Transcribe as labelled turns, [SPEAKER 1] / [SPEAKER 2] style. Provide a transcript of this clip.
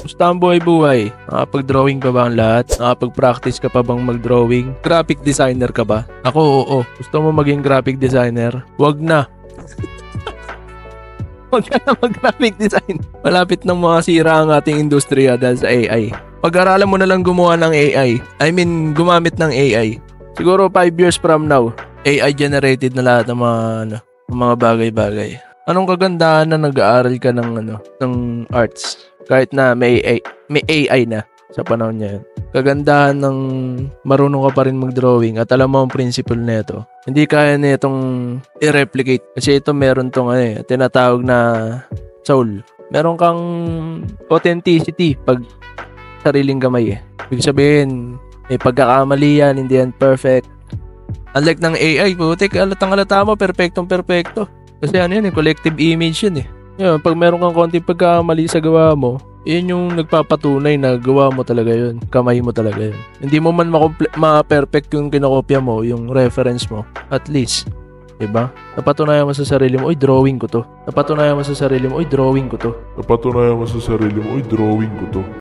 [SPEAKER 1] Gusto ang buhay-buhay. Nakapag-drawing pa ba ang lahat? Nakapag-practice ka pa bang mag-drawing? Graphic designer ka ba? Ako, oo. Gusto mo maging graphic designer? Wag na. Wag ka na mag-graphic design. Malapit ng mga sira ang ating industriya dahil sa AI. Pag-aralan mo na lang gumawa ng AI. I mean, gumamit ng AI. Siguro 5 years from now, AI generated na lahat ng mga bagay-bagay. Anong kagandahan na nag-aaral ka ng arts? Kahit na may AI na sa panahon niya. Kagandahan ng marunong ka pa rin mag-drawing at alam mo ang principle nito. Hindi kaya nitong i-replicate kasi ito meron tong tinatawag na soul. Meron kang authenticity pag sariling kamay Ibig sabihin, may pagkakamali yan, hindi yan perfect. Unlike ng AI, putik, alatang-alata mo, perfectong-perfecto. Kasi collective image yun Yun, pag meron kang konting pagkakamali sa gawa mo, yun yung nagpapatunay na gawa mo talaga yun. Kamay mo talaga yun. Hindi mo man ma-perfect yung kinokopya mo, yung reference mo. At least, diba? Napatunayan mo sa sarili mo, uy, drawing ko to. Napatunayan mo sa sarili mo, uy, drawing ko to.
[SPEAKER 2] Napatunayan mo sa sarili mo, uy, drawing ko to.